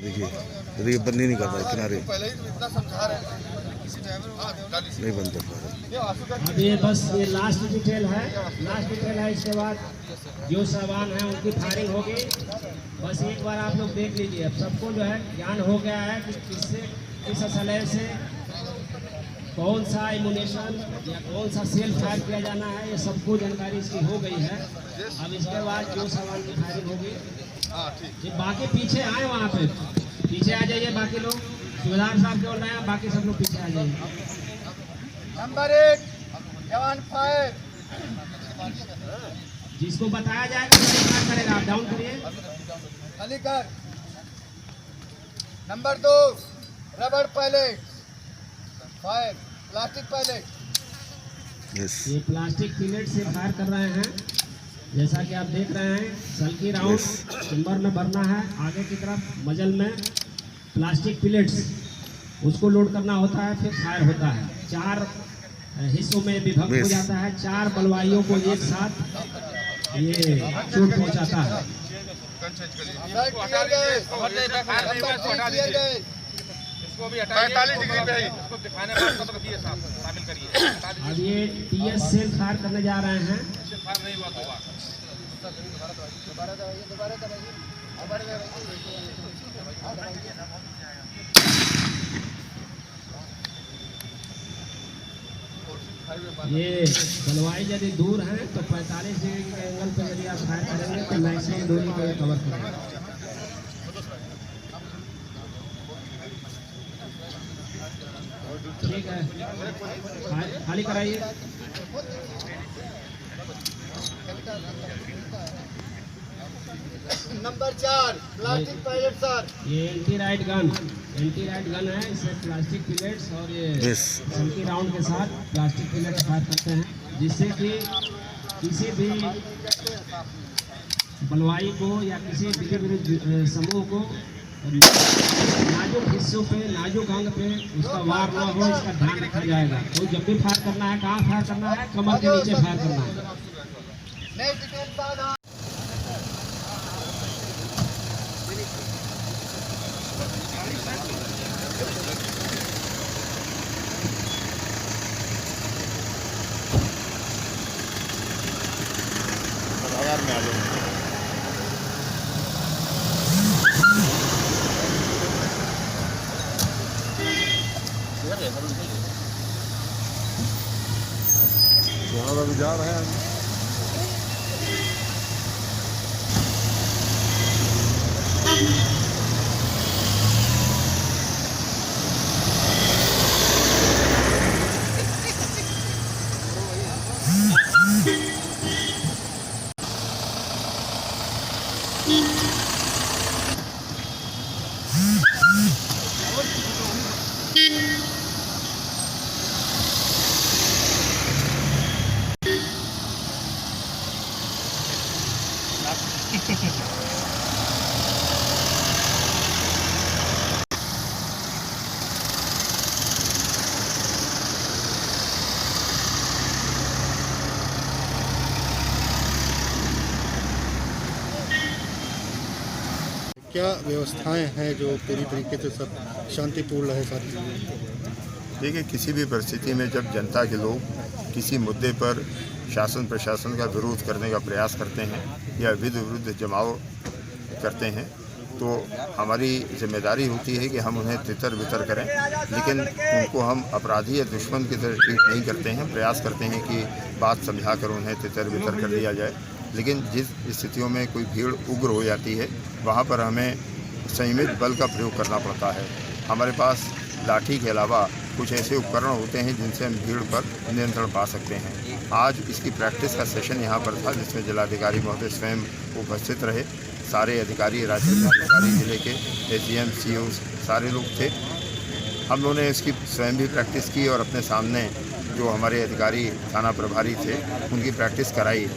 देखिए ये बंद ही नहीं कर रहा है किनारे, पहले ही इतना समझा रहे हैं नहीं बंद कर पा रहे। अब ये बस ये लास्ट डिटेल है, इसके बाद जो सामान है उनकी फायरिंग होगी। बस एक बार आप लोग देख लीजिए, अब सबको जो है ज्ञान हो गया है कि किस असलहे से कौन सा इम्यूनेशन या कौन सा सेल फायर किया जाना है, ये सबको जानकारी इसकी हो गई है। अब इसके बाद जो सामान की फायरिंग होगी, ये बाकी पीछे आए, वहाँ पे पीछे आ जाइए, बाकी लोग सुबेदार साहब बोल रहे हैं, बाकी सब लोग पीछे आ जाइए। नंबर 1 जवान फायर, जिसको बताया जाएगा क्या करेगा, आप डाउन करिए, खाली कर। नंबर 2 रबड़ पैलेट फायर, प्लास्टिक पैलेट। ये प्लास्टिक पैलेट से फायर कर रहे हैं। जैसा कि आप देख रहे हैं, सल्की राउंड चैम्बर में भरना है, आगे की तरफ मजल में प्लास्टिक पैलेट्स उसको लोड करना होता है, फिर फायर होता है। 4 हिस्सों में विभक्त हो जाता है, 4 बलवाइयों को एक साथ ये चोट पहुंचाता है। अब ये टीएस सेल फायर करने जा रहे हैं। ये बलवाई यदि दूर है तो 45 डिग्री के एंगल पर यदि आप फायर करेंगे तो मैक्सिमम दूरी को ये कवर करेंगे। ठीक है, खाली कराइए। नंबर 4 प्लास्टिक पैलेट सर, ये एंटी राइट गन है, इससे प्लास्टिक पैलेट्स और ये सल्की राउंड के साथ प्लास्टिक पैलेट्स फायर करते हैं, जिससे कि किसी भी बलवाई को या किसी विरोधी समूह को नाजुक हिस्सों पे, नाजुक अंग पे उसका वार ना हो, इसका ध्यान रखा जाएगा। तो जब भी फायर करना है, कहाँ फायर करना है, कमर के नीचे फायर करना है। में आ जाओ। यहाँ अभी जा रहे हैं। क्या व्यवस्थाएं हैं जो पूरी तरीके से सब शांतिपूर्ण रहे सारी चीज़ें? देखिए, किसी भी परिस्थिति में जब जनता के लोग किसी मुद्दे पर शासन प्रशासन का विरोध करने का प्रयास करते हैं या विरुद्ध जमाव करते हैं, तो हमारी जिम्मेदारी होती है कि हम उन्हें तितर बितर करें, लेकिन उनको हम अपराधी या दुश्मन की तरह ट्रीट नहीं करते हैं। प्रयास करते हैं कि बात समझा कर उन्हें तितर बितर कर दिया जाए, लेकिन जिस स्थितियों में कोई भीड़ उग्र हो जाती है वहाँ पर हमें संयमित बल का प्रयोग करना पड़ता है। हमारे पास लाठी के अलावा कुछ ऐसे उपकरण होते हैं जिनसे हम भीड़ पर नियंत्रण पा सकते हैं। आज इसकी प्रैक्टिस का सेशन यहाँ पर था, जिसमें जिलाधिकारी महोदय स्वयं उपस्थित रहे। सारे अधिकारी, राज्य अधिकारी, जिले के एसडीएम, सीओ सारे लोग थे। हम लोगों ने इसकी स्वयं भी प्रैक्टिस की और अपने सामने जो हमारे अधिकारी थाना प्रभारी थे उनकी प्रैक्टिस कराई।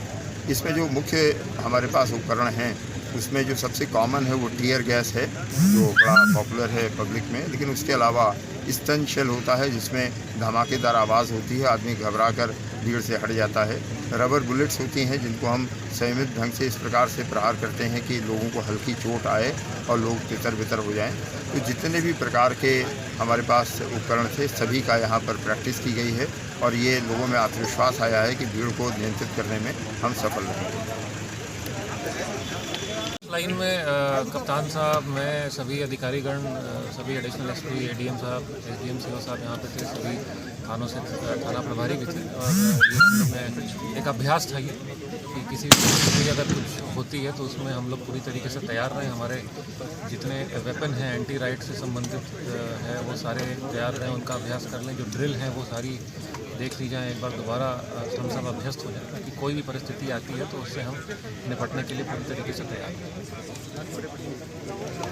इसमें जो मुख्य हमारे पास उपकरण हैं उसमें जो सबसे कॉमन है वो टीयर गैस है, जो बड़ा पॉपुलर है पब्लिक में। लेकिन उसके अलावा स्टन शेल होता है, जिसमें धमाकेदार आवाज़ होती है, आदमी घबरा कर भीड़ से हट जाता है। रबर बुलेट्स होती हैं, जिनको हम संयमित ढंग से इस प्रकार से प्रहार करते हैं कि लोगों को हल्की चोट आए और लोग तितर-बितर हो जाएं। तो जितने भी प्रकार के हमारे पास उपकरण थे, सभी का यहाँ पर प्रैक्टिस की गई है और ये लोगों में आत्मविश्वास आया है कि भीड़ को नियंत्रित करने में हम सफल रहेंगे। लाइन में कप्तान साहब, मैं, सभी अधिकारीगण, सभी एडिशनल एसपी, एडीएम साहब, एसडीएम सीओ साहब यहाँ पे थे, सभी थानों से थाना प्रभारी भी थे। और ये में एक अभ्यास था ये कि किसी भी अगर कुछ होती है तो उसमें हम लोग पूरी तरीके से तैयार रहें। हमारे जितने वेपन हैं एंटी राइट से संबंधित है वो सारे तैयार रहें, उनका अभ्यास कर लें। जो ड्रिल है वो सारी देख ली जाए, एक बार दोबारा हम सब अभ्यस्त हो जाए ताकि कोई भी परिस्थिति आती है तो उससे हम निपटने के लिए पूरी तरीके से तैयार हैं।